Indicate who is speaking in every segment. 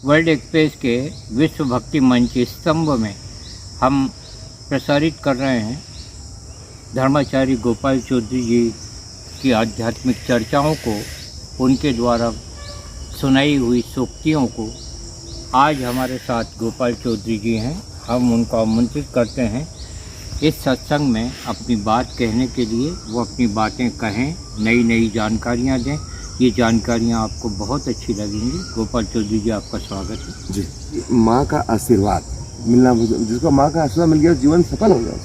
Speaker 1: World express के विश्व भक्ति मंच स्तंभ में हम प्रसारित कर रहे हैं धर्माचार्य गोपाल चौधरी जी की आध्यात्मिक चर्चाओं को, उनके द्वारा सुनाई हुई सूक्तियों को। आज हमारे साथ गोपाल चौधरी जी हैं। हम उनको आमंत्रित करते हैं इस सत्संग में अपनी बात कहने के लिए। वो अपनी बातें कहें, नई नई जानकारियाँ दें। ये जानकारियाँ आपको बहुत अच्छी लगेंगी। गोपाल चौधरी जी, आपका स्वागत है
Speaker 2: जी। माँ का आशीर्वाद मिलना, जिसको माँ का आशीर्वाद मिल गया जीवन सफल हो जाए।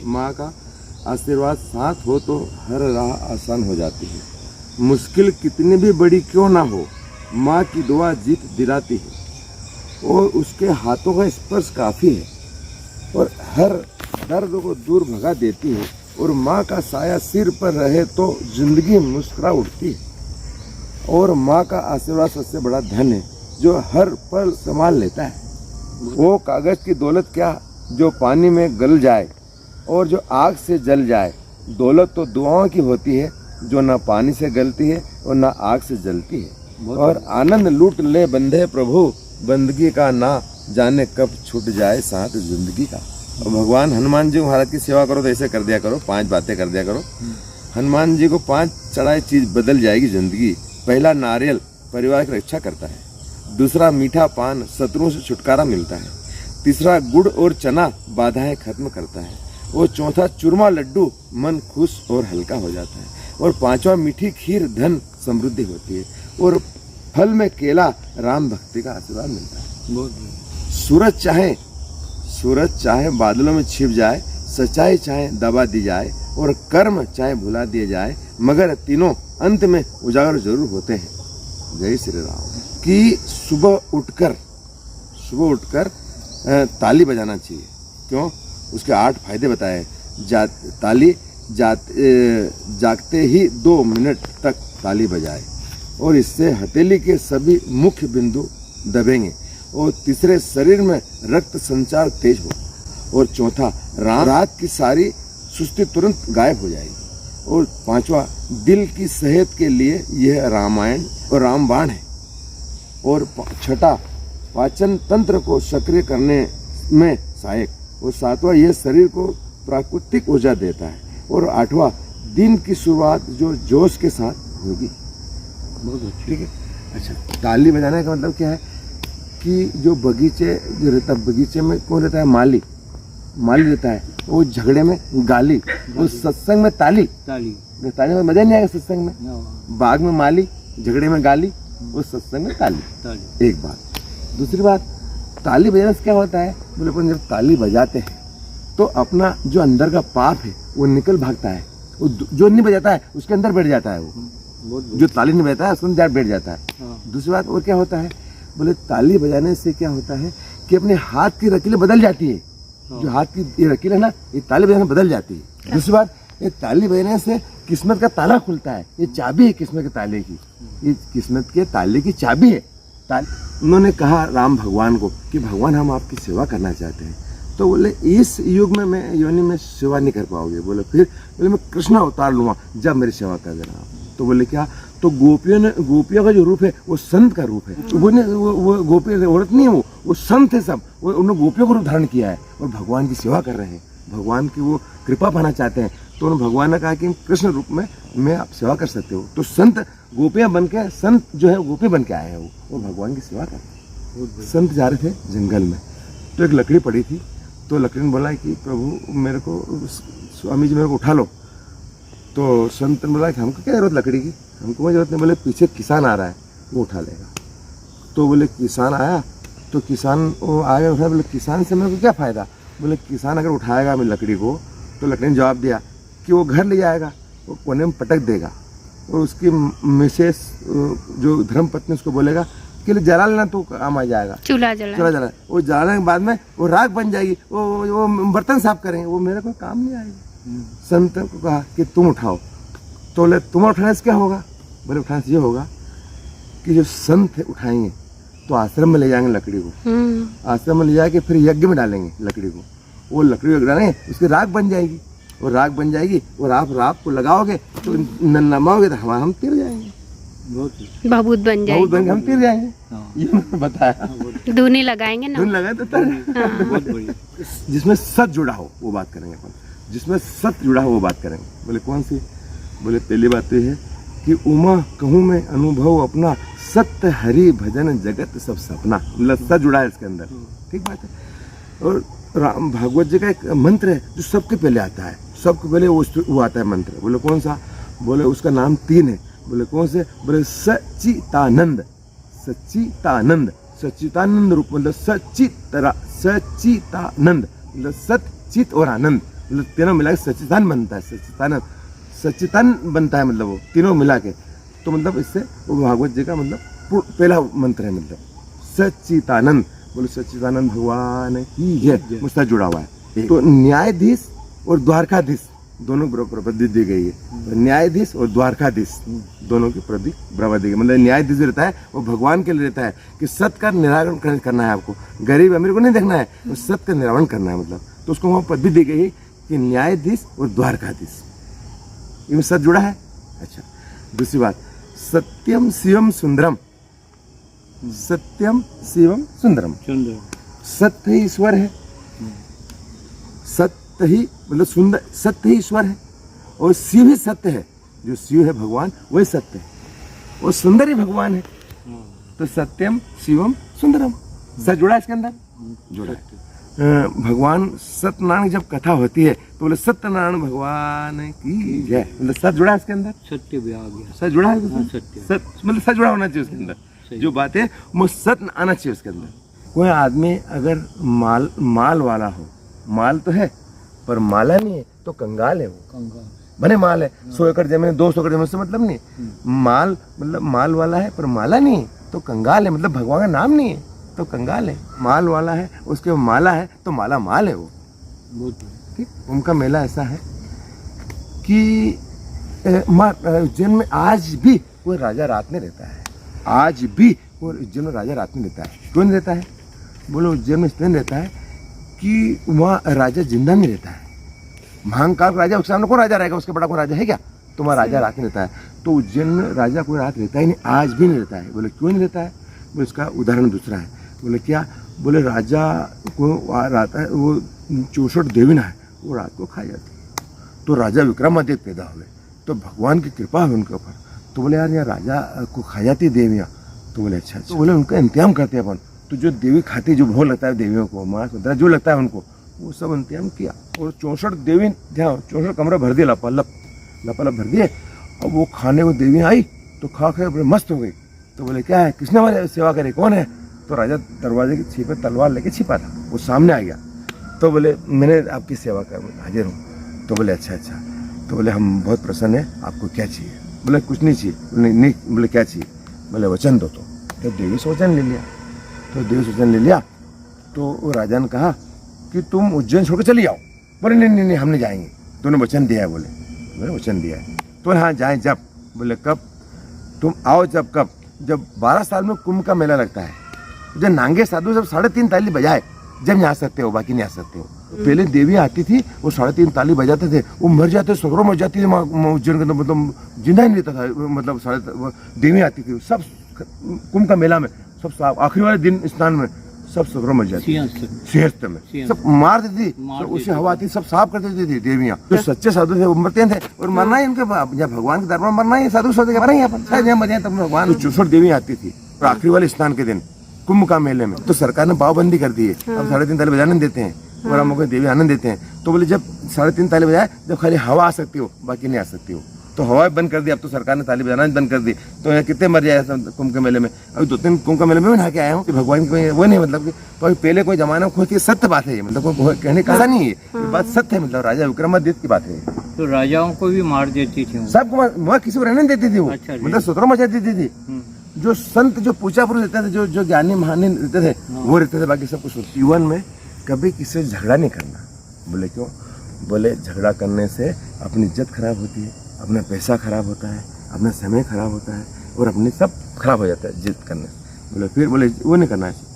Speaker 2: माँ का आशीर्वाद साथ हो तो हर राह आसान हो जाती है। मुश्किल कितनी भी बड़ी क्यों ना हो, माँ की दुआ जीत दिलाती है और उसके हाथों का स्पर्श काफ़ी है और हर दर्द को दूर भगा देती है। और माँ का साया सिर पर रहे तो जिंदगी मुस्कुरा उठती है। और माँ का आशीर्वाद सबसे बड़ा धन है जो हर पल संभाल लेता है। वो कागज़ की दौलत क्या जो पानी में गल जाए और जो आग से जल जाए। दौलत तो दुआओं की होती है जो ना पानी से गलती है और ना आग से जलती है। और आनंद लूट ले बंधे प्रभु, बंदगी का ना जाने कब छूट जाए साथ जिंदगी का। और भगवान हनुमान जी महाराज की सेवा करो तो ऐसे कर दिया करो, 5 बातें कर दिया करो। हनुमान जी को 5 चढ़ाई चीज बदल जाएगी जिंदगी। पहला नारियल, परिवार की रक्षा करता है। दूसरा मीठा पान, शत्रुओं से छुटकारा मिलता है। तीसरा गुड़ और चना, बाधाएं खत्म करता है। और चौथा चूरमा लड्डू, मन खुश और हल्का हो जाता है। और 5वां मीठी खीर, धन समृद्धि होती है। और फल में केला, राम भक्ति का आशीर्वाद मिलता है। सूरज चाहे बादलों में छिप जाए, सच्चाई चाहे दबा दी जाए और कर्म चाहे भुला दिए जाए, मगर तीनों अंत में उजागर जरूर होते हैं। जय श्री राम। कि सुबह उठकर ताली बजाना चाहिए। क्यों? उसके 8 फायदे बताए। ताली जागते ही 2 मिनट तक ताली बजाए और इससे हथेली के सभी मुख्य बिंदु दबेंगे। और तीसरे, शरीर में रक्त संचार तेज हो। और चौथा, रात की सारी सुस्ती तुरंत गायब हो जाएगी। और 5वां, दिल की सेहत के लिए यह रामायण और रामबाण है। और 6वां, पाचन तंत्र को सक्रिय करने में सहायक। और 7वां, यह शरीर को प्राकृतिक ऊर्जा देता है। और 8वां, दिन की शुरुआत जो जोश के साथ होगी। बहुत अच्छा, ठीक है। अच्छा, ताली बजाने का मतलब क्या है कि जो बगीचे जो रहता है, बगीचे में कौन रहता है? माली रहता है। वो झगड़े में गाली, वो सत्संग में ताली में मजा नहीं आएगा। सत्संग में बाग में माली, झगड़े में गाली, वो सत्संग में ताली। एक बात। दूसरी बात, ताली बजाने से क्या होता है? बोले अपन जब ताली बजाते हैं तो अपना जो अंदर का पाप है वो निकल भागता है। वो जो नहीं बजाता है उसके अंदर बैठ जाता है। वो जो ताली नहीं बजाता है उसके अंदर बैठ जाता है। दूसरी बात और क्या होता है? बोले ताली बजाने से क्या होता है कि अपने हाथ की रकीलें बदल जाती है। जो हाथ की ये रकील है ना, ये ताली बजाने बदल जाती है। दूसरी बात, ये ताली बजाने से किस्मत का ताला खुलता है। ये चाबी है किस्मत के ताले की। ये किस्मत के ताले की चाबी है। उन्होंने कहा राम भगवान को कि भगवान हम आपकी सेवा करना चाहते हैं। तो बोले इस युग में मैं योनि में सेवा नहीं कर पाओगे। बोले फिर? बोले मैं कृष्ण अवतार लूँगा जब मेरी सेवा कर देना आप। तो बोले क्या? तो गोपियों का जो रूप है वो संत का रूप है। वो गोपी औरत नहीं है, वो संत है सब। वो उन्होंने गोपियों का रूप धारण किया है और भगवान की सेवा कर रहे हैं। भगवान की वो कृपा पाना चाहते हैं। तो उन्होंने भगवान ने कहा कि कृष्ण रूप में मैं आप सेवा कर सकते हो। तो संत गोपियाँ बन के, संत जो है गोपी बन के आए हैं वो भगवान की सेवा कर रहे हैं। संत जा रहे थे जंगल में, तो एक लकड़ी पड़ी थी। तो लकड़ी ने बोला कि प्रभु मेरे को, स्वामी जी मेरे को उठा लो। तो संत ने बोला कि हमको क्या जरूरत लकड़ी की, हमको कोई जरूरत नहीं। बोले पीछे किसान आ रहा है, वो उठा लेगा। तो बोले किसान आया, तो किसान वो आया उठा। बोले किसान से मेरे को क्या फ़ायदा? बोले किसान अगर उठाएगा मेरी लकड़ी को, तो लकड़ी ने जवाब दिया कि वो घर ले जाएगा, वो कोने में पटक देगा और उसकी मिसेस जो धर्म पत्नी उसको बोलेगा कि जला लेना तो काम आ जाएगा, चूल्हा जला। वो जलाने के बाद में वो राख बन जाएगी, वो बर्तन साफ करेंगे, वो मेरे को काम नहीं आएगी। संत को कहा कि तुम उठाओ। तो बोले तुम उठाने से क्या होगा? बोले उठाने से ये होगा कि जो संत उठाएंगे तो आश्रम में ले जाएंगे लकड़ी को। आश्रम में ले जाके फिर यज्ञ में डालेंगे लकड़ी को। वो लकड़ी को डालेंगे, उसकी राख बन जाएगी। और राख बन जाएगी और आप राख को लगाओगे तो नमाओगे तो हम तीर जाएंगे।
Speaker 3: बहुत बन
Speaker 2: बहुत
Speaker 3: जाएगी।
Speaker 2: बन हम तीर जाएंगे,
Speaker 1: हाँ।
Speaker 2: ये मैंने बताया।
Speaker 3: दूनी लगाएंगे ना।
Speaker 2: धुन लगाए तो तर
Speaker 1: बहुत बढ़िया।
Speaker 2: जिसमें सत जुड़ा हो वो बात करेंगे अपन, जिसमें सत जुड़ा हो वो बात करेंगे। बोले कौन सी? बोले पहली बात ये है कि उमा कहूँ मैं अनुभव अपना, सत्य हरि भजन जगत सब सपना। मतलब सत जुड़ा है इसके अंदर, ठीक बात है। और राम भागवत जी का एक मंत्र है जो सबके पहले आता है, सबके पहले वो आता है मंत्र। बोले कौन सा? बोले उसका नाम 3 है। बोले कौन से? बोले सच्चितानंद। सच्चितानंद, सच्चितानंद रूप मतलब सच्चितानंद मतलब सत चित और आनंद, मतलब तीनों मिला के सच्चिदान बनता है। सच्चिदानंद सच्चिदान बनता है, मतलब वो तीनों मिला के। तो मतलब इससे वो भागवत जी का मतलब पहला मंत्र है, मतलब सच्चिदानंद। बोले सच्चिदानंद भगवान ही है, मुझसे जुड़ा हुआ है। तो न्यायाधीश और द्वारकाधीश दोनों प्रपत्ति दी गई है। न्यायाधीश और द्वारकाधीश दोनों की प्रति बराबर दी गई। मतलब न्यायाधीश रहता है वो भगवान के लिए रहता है कि सत्य का निराकरण करना है, आपको गरीब अमीर को नहीं देखना है, वो सत्य का निराकरण करना है। मतलब तो उसको वहाँ पदवी दी गई कि न्यायाधीश और द्वारकाधीश, इनमें सत्य जुड़ा है। अच्छा, दूसरी बात, सत्यम शिवम सुंदरम। सत्यम शिवम सुंदरम, सत्य ही ईश्वर है, सत्य ही मतलब सुंदर, सत्य ही ईश्वर है और शिव ही सत्य है। जो शिव है भगवान वही सत्य है और सुंदर ही भगवान है। तो सत्यम शिवम सुंदरम, सत्य जुड़ा है इसके अंदर, जुड़ा है। भगवान सत्यनारायण जब कथा होती है तो बोले सत्यनारायण भगवान की जय, मतलब सत्य जुड़ा है इसके अंदर,
Speaker 1: सत्य भी आ गया।
Speaker 2: सत्य जुड़ा है,
Speaker 1: सत्य
Speaker 2: सत्य मतलब सत्य जुड़ा होना चाहिए उसके अंदर। जो बात है वो सत्य आना चाहिए उसके अंदर। कोई आदमी अगर माल वाला हो, माल तो है पर माला नहीं है तो कंगाल है वो,
Speaker 1: कंगाल
Speaker 2: बने माल है 100 एकड़ जमीन 200 एकड़ जमीन से मतलब नहीं, माल मतलब माल वाला है पर माला नहीं है तो कंगाल है, मतलब भगवान का नाम नहीं है तो कंगाल है। माल वाला है उसके माला है तो माला माल है वो, ठीक। उनका मेला ऐसा है कि उज्जैन में आज भी कोई राजा रात में रहता है, आज भी कोई उज्जैन में राजा रात में रहता है। क्यों नहीं रहता है? बोलो उज्जैन में इसलिए रहता है कि वहाँ राजा जिंदा नहीं रहता है। महाकाल राजा, उसके सामने कौन राजा रहेगा? उसके बड़ा कोई राजा है क्या? तो वहाँ राजा रात में रहता है। तो उज्जैन में राजा कोई रात रहता ही नहीं, आज भी नहीं रहता है। बोले क्यों नहीं रहता है? बोले इसका उदाहरण दूसरा है। बोले क्या? बोले राजा को रहता है वो 64 देवियाँ है वो रात को खा जाती है। तो राजा विक्रमादित्य पैदा हुए तो भगवान की कृपा है उनके ऊपर। तो बोले यार यहाँ राजा को खा जाती देवियाँ। तो बोले अच्छा। तो बोले उनका इंतजाम करते हैं अपन। तो जो देवी खाती, जो भोग लगता है देवियों को, मांस वगैरह जो लगता है उनको, वो सब इंतजाम किया। और 64 देवी जहाँ 64 कमरा भर दिया, लपालप भर दिए। अब वो खाने को देवियाँ आई तो खा बड़े मस्त हो गई। तो बोले क्या है, किसने हमारी सेवा करे, कौन है? तो राजा दरवाजे के छिपे तलवार लेके छिपा था, वो सामने आ गया। तो बोले मैंने आपकी सेवा कर हाजिर हूँ। तो बोले अच्छा अच्छा। तो बोले हम बहुत प्रसन्न हैं, आपको क्या चाहिए? बोले कुछ नहीं चाहिए। नहीं। बोले क्या चाहिए? बोले वचन दो। तो देवी से वचन ले लिया। तो देवी से वचन ले लिया तो वो राजा ने कहा कि तुम उज्जैन छोड़ के चली जाओ। बोले नहीं हम नहीं जाएंगे, तूने वचन दिया है। बोले वचन दिया है। तो हाँ जाए जब? बोले कब? तुम आओ जब? कब? जब 12 साल में कुंभ का मेला लगता है, जब नांगे साधु जब 3.5 ताली बजाए जब यहाँ आ सकते हो, बाकी नहीं आ सकते हो। पहले देवी आती थी वो 3.5 ताली बजाते थे, वो मर जाते, सगरों मर जाती थी उज्जैन के अंदर, मतलब जिंदा ही नहीं रहता था। मतलब देवी आती थी सब कुंभ का मेला में, सब आखिरी वाले दिन स्नान में सब सगरों मर जाती, सिंहस्थ में सब मार देती थी। उसे हवा आती सब साफ कर देती थी देवियाँ। जो सच्चे साधु थे वो मरते थे और मरना ही इनके भगवान के दरबार मरना ही, साधु साधु मरेंगे अपन, शायद यहाँ मर तब भगवान। 64 देवी आती थी और आखिरी वाले स्नान के दिन कुंभ का मेले में। तो सरकार ने पाबंदी कर दी है, अब 3.5 ताली बजाने देते हैं और हम लोग देवी आनंद देते हैं। तो बोले जब 3.5 ताली बजाए जब खाली हवा आ सकती हो, बाकी नहीं आ सकती हो। तो हवा बंद कर दी, अब तो सरकार ने ताली बजाना बंद कर दी। तो यहाँ कितने मर जाए कुंभ के मेले में? अभी 2-3 कुंभ के मेले में नहा के आया हूँ कि भगवान की वो नहीं, मतलब कि तो पहले कोई जमाना खोज की सत्य बात है ये, मतलब कोई कहने का नहीं है, ये बात सत्य है। मतलब राजा विक्रमादित्य की बात है।
Speaker 1: तो राजाओं को भी मार देती थी,
Speaker 2: सबको वह किसी को रहने देती थी वो, मतलब सत्रह मचा देती थी। जो संत, जो पूजा पुरुष रहते थे, जो ज्ञानी महानी रहते थे वो रहते थे, बाकी सब कुछ। जीवन में कभी किसी से झगड़ा नहीं करना। बोले क्यों? बोले झगड़ा करने से अपनी इज्जत खराब होती है, अपना पैसा खराब होता है, अपना समय खराब होता है और अपने सब खराब हो जाता है जिद करने से। बोले फिर बोले वो नहीं करना चाहिए।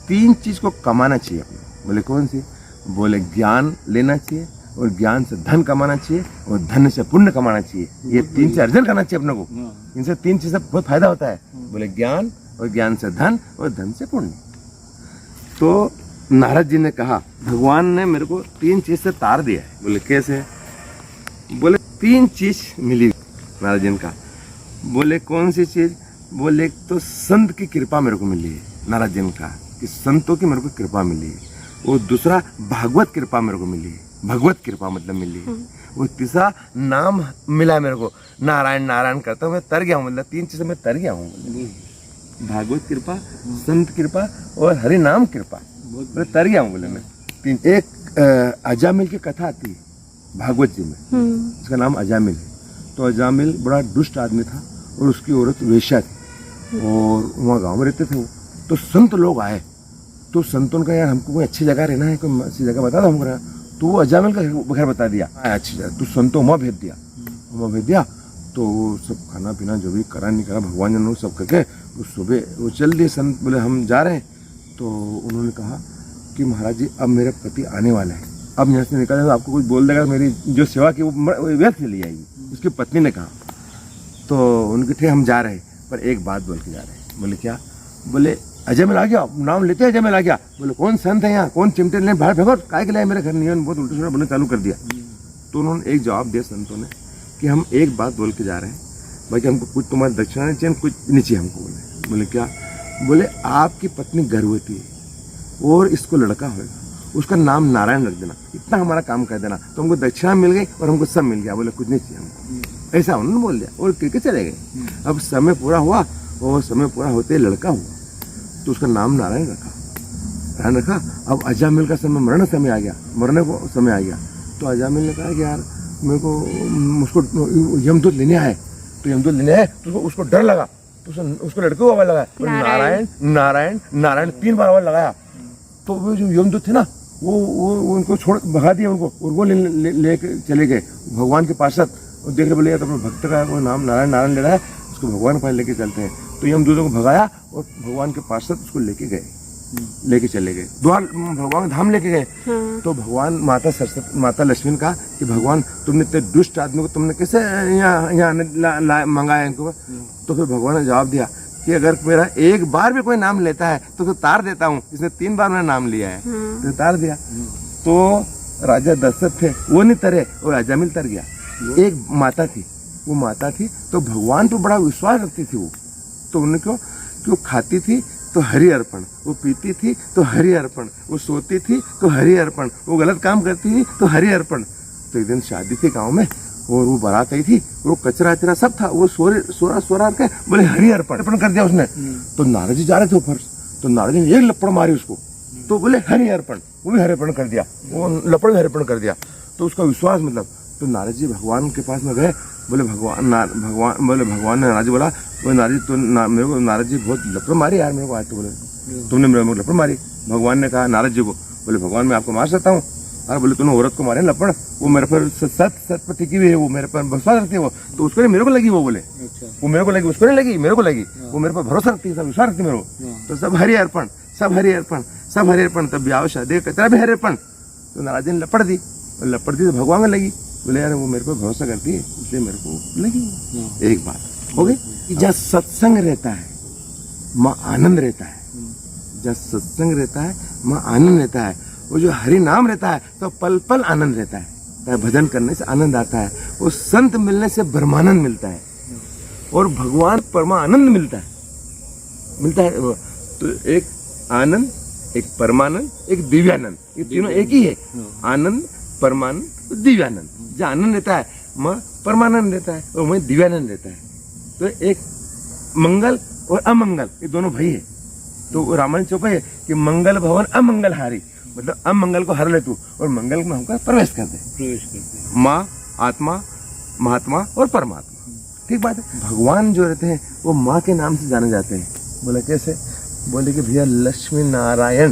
Speaker 2: 3 चीज़ को कमाना चाहिए अपने। बोले कौन सी? बोले ज्ञान लेना चाहिए, और ज्ञान से धन कमाना चाहिए और धन से पुण्य कमाना चाहिए। ये 3 से अर्जन करना चाहिए अपने को। इनसे 3 चीज से बहुत फायदा होता है। बोले ज्ञान, और ज्ञान से धन, और धन से पुण्य। तो नारद जी ने कहा भगवान ने मेरे को 3 चीज से तार दिया है। बोले कैसे? बोले 3 चीज मिली नारद जी ने कहा। बोले कौन सी चीज? बोले एक तो संत की कृपा मेरे को मिली है। नारद जी ने कहा कि संतों की मेरे को कृपा मिली है। और दूसरा भागवत कृपा मेरे को मिली है। भगवत कृपा मतलब मिली है। और तीसरा नाम मिला है मेरे को, नारायण नारायण करता हूँ मैं तर गया हूँ। मतलब 3 चीजें मैं तर गया हूँ। भागवत कृपा, संत कृपा और हरि नाम कृपा, बोले तर गया हूँ। बोले मैं 3। एक अजामिल की कथा आती है भागवत जी में, उसका नाम अजामिल है। तो अजामिल बड़ा दुष्ट आदमी था और उसकी औरत वेश्या थी और वहाँ गाँव में रहते थे वो। तो संत लोग आए तो संतों का यार हमको कोई अच्छी जगह रहना है, कोई अच्छी जगह बता दो हमको रहना। तो वो अजामिल का घर बता दिया अच्छी जगह। तो संतों वहाँ भेज दिया। तो वो सब खाना पीना जो भी करा नहीं करा भगवान ने सब करके वो सुबह वो चल दिए। संत बोले हम जा रहे हैं। तो उन्होंने कहा कि महाराज जी अब मेरे पति आने वाले हैं, अब यहाँ से निकले तो आपको कुछ बोल देगा, मेरी जो सेवा की वो व्यर्थ चली जाएगी। उसकी पत्नी ने कहा। तो उनके थे हम जा रहे हैं, पर एक बात बोल के जा रहे हैं। बोले क्या? बोले अजयमिल आ गया, नाम लेते अजयमिल आ गया। बोले कौन संत है यहाँ, कौन चिमटे ले बाहर फेंको, काय के लिए मेरे घर नहीं? बहुत उल्टा सीधा बोलना चालू कर दिया। तो उन्होंने एक जवाब दिया संतों ने कि हम एक बात बोल के जा रहे हैं, बाकी हमको कुछ तुम्हारी दक्षिणा नहीं चाहिए, कुछ नहीं चाहिए हमको। बोले क्या? बोले आपकी पत्नी गर्भवती है और इसको लड़का होगा, उसका नाम नारायण रख देना, इतना हमारा काम कर देना, तो हमको दक्षिणा मिल गई और हमको सब मिल गया। बोले कुछ नहीं चाहिए हमको, ऐसा उन्होंने बोल दिया और क्रिकेट चले गए। अब समय पूरा हुआ और समय पूरा होते लड़का हुआ तो उसका नाम नारायण रखा। अब अजामिल का समय मरने को समय आ गया। तो अजामिल ने कहा कि यार मेरे को उसको यमदूत लेने आए। तो यमदूत लेने आए तो उसको डर लगा, तो उसको लड़के को आवाज लगाया नारायण नारायण नारायण 3 बार आवाज लगाया। तो वो जो यमदूत थे ना वो उनको छोड़ भगा दिया उनको, और वो ले चले गए भगवान के पार्षद। और देख रहे बोले तो अपने भक्त का वो नाम नारायण नारायण ले रहा है, उसको भगवान के पास लेके चलते हैं। तो यमदूतों को भगाया और भगवान के पार्षद उसको लेके चले गए द्वार भगवान धाम लेके गए। तो भगवान माता लक्ष्मी ने कहा कि भगवान तुमने इतने दुष्ट आदमी को तुमने कैसे यहाँ मंगाया इनको? तो फिर भगवान ने जवाब दिया कि अगर मेरा एक बार भी कोई नाम लेता है तो तार देता हूँ। इसने 3 बार मेरा नाम लिया है तो तार दिया। तो राजा दशरथ थे वो नहीं तरे और अजामिल तर गया। एक माता थी, वो माता थी तो भगवान तो बड़ा विश्वास रखती थी वो। तो उनको वो खाती थी तो हरि अर्पण, वो पीती थी तो हरि अर्पण, वो सोती थी तो हरि अर्पण, वो गलत काम करती थी तो हरि अर्पण। तो एक दिन शादी थी गांव में और वो बारात आई थी, वो कचरा अचरा सब था, वो सोरा के बोले हरि अर्पण कर दिया उसने। तो नारद जी जा रहे थे ऊपर, तो नारद जी ने एक लपड़ मारी उसको, तो बोले हरि अर्पण, वो भी हरि अर्पण कर दिया, वो लपड़ भी हरि अर्पण कर दिया। तो उसका विश्वास मतलब, तो नारद जी भगवान के पास में गए, बोले भगवान ने नारद जी बोला, बोले नारद जी तो मेरे को नारद जी बहुत लपड़ मारी यार मेरे को आज। तो बोले तुमने मेरे को लपड़ मारी? भगवान ने कहा नारद जी को, बोले भगवान मैं आपको मार सकता हूँ? अरे बोले तूने औरत को मारे लपड़, वो मेरे पर सत पर टिकी हुई है, वो मेरे पर विश्वास रखती है, वो तो उसको नहीं मेरे को लगी, वो बोले वो मेरे को लगी, उसको नहीं लगी, मेरे को लगी, वो मेरे पर भरोसा रखती है, सब विश्वास रखती है मेरे को। तो सब हरि अर्पण, सब हरि अर्पण, सब हरि अर्पण। तब ब्याह शादी कचरा भी हरि अर्पण। तो नारद जी ने लपड़ दी तो भगवान में लगी। बोले यार वो मेरे पर भरोसा करती है इसलिए मेरे को लगी। एक बात हो गई कि जहाँ सत्संग रहता है माँ आनंद रहता है, जहाँ सत्संग रहता है माँ आनंद रहता है। वो जो हरि नाम रहता है तो पल पल आनंद रहता है, भजन करने से आनंद आता है, वो संत मिलने से ब्रह्मानंद मिलता है और भगवान परमानंद मिलता है। तो एक आनंद, एक परमानंद, एक दिव्यानंद, ये तीनों एक ही है। आनंद, परमानंद, दिव्यानंद। जहाँ आनंद रहता है माँ परमानंद रहता है और वहीं दिव्यानंद रहता है। तो एक मंगल और अमंगल ये दोनों भाई है। तो रामायण चौपा है कि मंगल भवन अमंगल हारी, मतलब अमंगल को हर ले तू और मंगल में हमका प्रवेश कर दे। माँ, आत्मा, महात्मा और परमात्मा, ठीक बात है। भगवान जो रहते हैं वो माँ के नाम से जाने जाते हैं। बोले कैसे? बोले कि भैया लक्ष्मी नारायण,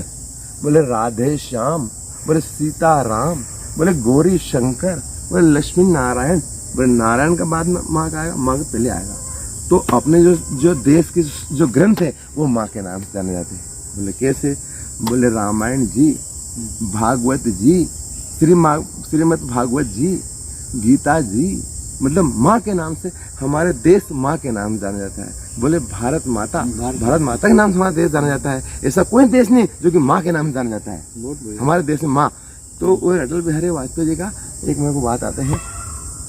Speaker 2: बोले राधे श्याम, बोले सीता राम, बोले गौरी शंकर, बोले लक्ष्मी नारायण। बोले नारायण का बाद में माँ का आएगा, माँ के पहले आएगा। तो अपने जो देश के जो ग्रंथ है वो माँ के नाम से जाने जाते हैं। बोले कैसे? बोले रामायण जी, भागवत जी, श्रीमद् भागवत जी, गीता जी, मतलब माँ के नाम से हमारे देश माँ के नाम जाना जाता है। बोले भारत माता के नाम से हमारा देश जाना जाता है। ऐसा कोई देश नहीं जो कि माँ के नाम से जाना जाता है। हमारे देश में माँ, तो वो अटल बिहारी वाजपेयी जी का एक मेरे को बात आता है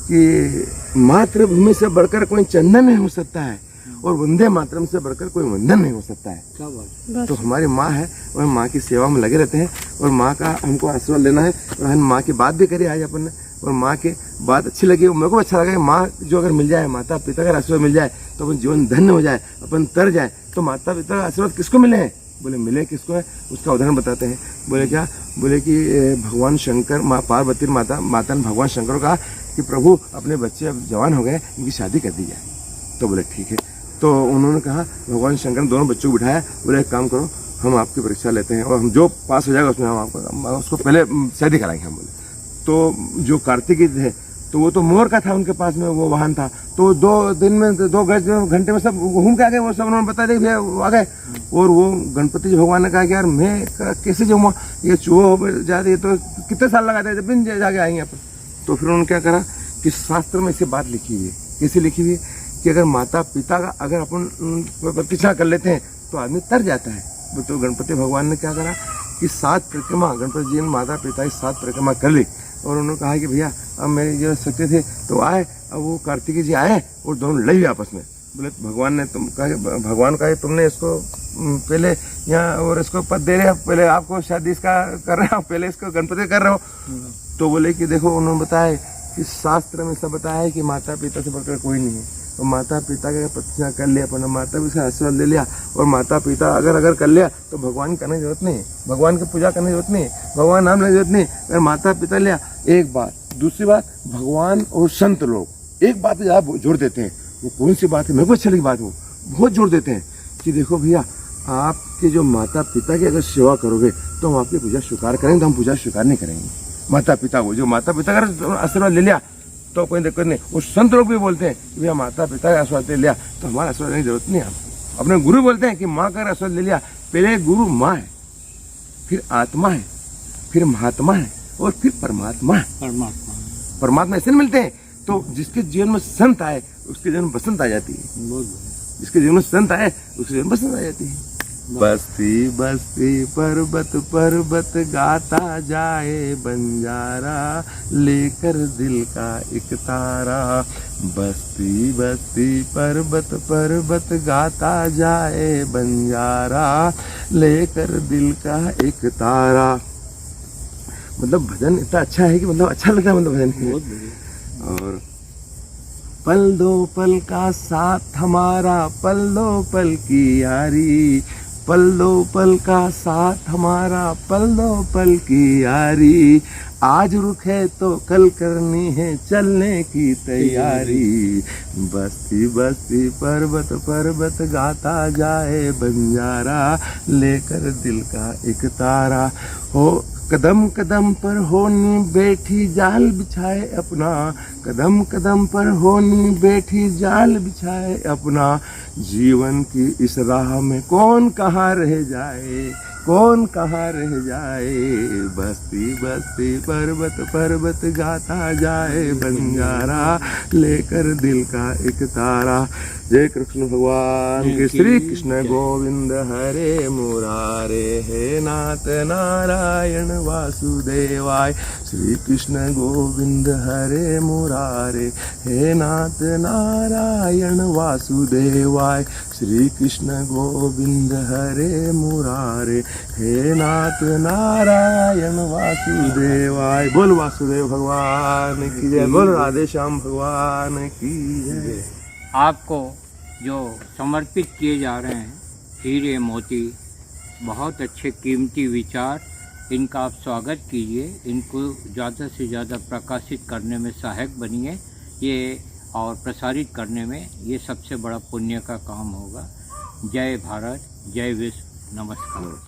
Speaker 2: कि मातृभूमि से बढ़कर कोई चंदन नहीं हो सकता है और वंदे मातरम से बढ़कर कोई वंदन नहीं हो सकता है। क्या बात। तो हमारी माँ है और माँ की सेवा में लगे रहते हैं और माँ का हमको आशीर्वाद लेना है। और हम माँ की बात भी करी आज अपन ने, और माँ की बात अच्छी लगी, मेरे को अच्छा लगा। माँ जो अगर मिल जाए, माता पिता का आशीर्वाद मिल जाए तो अपन जीवन धन्य हो जाए, अपन तर जाए। तो माता पिता का आशीर्वाद किसको मिले हैं? बोले मिले किसको है, उसका उदाहरण बताते हैं। बोले क्या? बोले कि भगवान शंकर, माँ पार्वती माता ने भगवान शंकर को कहा कि प्रभु अपने बच्चे अब जवान हो गए, इनकी शादी कर दी जाए। तो बोले ठीक है। तो उन्होंने कहा, भगवान शंकर ने दोनों बच्चों को बिठाया, बोले एक काम करो, हम आपकी परीक्षा लेते हैं और हम जो पास हो जाएगा उसमें हम आपको उसको पहले शादी कराएंगे हम। बोले तो जो कार्तिकी थे तो वो तो मोर का था उनके पास में, वो वाहन था। तो 2 दिन में 2 घंटे में सब घूम के आ गए। वो सब उन्होंने बता दिया आ गए। और वो गणपति जी भगवान ने कहा कि यार मैं कैसे जाऊँगा, ये चूहो जा रही है तो कितने साल लगा दे, बिन जाके आएंगे अपन। तो फिर उन्होंने क्या करा कि शास्त्र में ऐसी बात लिखी हुई है। कैसे लिखी हुई है कि अगर माता पिता का अगर अपन प्रतिष्ठा कर लेते हैं तो आदमी तर जाता है। तो गणपति भगवान ने क्या करा कि 7 परिक्रमा, गणपति जी ने माता पिता की 7 परिक्रमा कर ली। और उन्होंने कहा कि भैया अब मेरे जो सत्य थे तो आए, अब वो कार्तिकी जी आए और दोनों लड़ आपस में। बोले भगवान ने भगवान कहा तुमने इसको पहले यहाँ और इसको पद दे रहे हो, पहले आपको शादी इसका कर रहे हो, पहले इसको गणपति कर रहे हो। तो बोले कि देखो, उन्होंने बताया कि शास्त्र में सब बताया है कि माता पिता से बढ़कर कोई नहीं है। और माता पिता का प्रतिष्ठा कर लिया अपन, माता पिता से आशीर्वाद ले लिया और माता पिता अगर कर लिया तो भगवान करने की जरूरत नहीं है, भगवान की पूजा करने की जरूरत नहीं है, भगवान नाम लेने की जरूरत नहीं। अगर माता पिता लिया, एक बात। दूसरी बात, भगवान और संत लोग एक बात ज़्यादा जोड़ देते हैं। वो कौन सी बात है? मेरे को अच्छी लगी बात। वो बहुत जोड़ देते हैं कि देखो भैया, आपके जो माता पिता की अगर सेवा करोगे तो हम आपकी पूजा स्वीकार करेंगे, तो हम पूजा स्वीकार नहीं करेंगे। माता पिता को, जो माता पिता का आशीर्वाद ले लिया तो कोई दिक्कत नहीं। वो संत लोग भी बोलते हैं कि भैया माता पिता का आशीर्वाद ले लिया तो हमारा आशीर्वाद लेने की जरूरत नहीं है आपको। अपने गुरु बोलते हैं कि माँ का आशीर्वाद ले लिया, पहले गुरु माँ है, फिर आत्मा है, फिर महात्मा है और फिर परमात्मा है। परमात्मा ऐसे नहीं मिलते हैं। तो जिसके जीवन में संत आए उसके जीवन में बसंत आ जाती है, जिसके जीवन में संत आए उसके जीवन में बसंत आ जाती है। बस्ती बस्ती पर्वत पर्वत गाता जाए बंजारा, लेकर दिल का एक तारा। बस्ती बस्ती पर्वत पर्वत गाता जाए बंजारा, लेकर दिल का एक तारा। मतलब भजन इतना अच्छा है कि मतलब अच्छा लगता है, मतलब भजन। और पल दो पल का साथ हमारा, पल दो पल की यारी, पल दो पल का साथ हमारा, पल दो पल की यारी। आज रुक है तो कल करनी है चलने की तैयारी। बस्ती बस्ती पर्वत पर्वत गाता जाए बंजारा, लेकर दिल का एक तारा। हो कदम कदम पर होनी बैठी जाल बिछाए अपना, कदम कदम पर होनी बैठी जाल बिछाए अपना। जीवन की इस राह में कौन कहाँ रह जाए, कौन कहाँ रह जाए। बस्ती बस्ती पर्वत पर्वत गाता जाए बंजारा, लेकर दिल का एक तारा। जय कृष्ण भगवान की। श्री कृष्ण गोविंद हरे मुरारे, हे नाथ नारायण वासुदेवाय। श्री कृष्ण गोविंद हरे मुरारे, हे नाथ नारायण वासुदेवाय। श्री कृष्ण गोविंद हरे मुरारे, हे नाथ नारायण वासुदेवाय। बोल वासुदेव भगवान की जय, बोल राधे श्याम भगवान की जय।
Speaker 1: आपको जो समर्पित किए जा रहे हैं हीरे मोती, बहुत अच्छे कीमती विचार, इनका आप स्वागत कीजिए, इनको ज़्यादा से ज़्यादा प्रकाशित करने में सहायक बनिए ये, और प्रसारित करने में ये सबसे बड़ा पुण्य का काम होगा। जय भारत, जय विश्व, नमस्कार।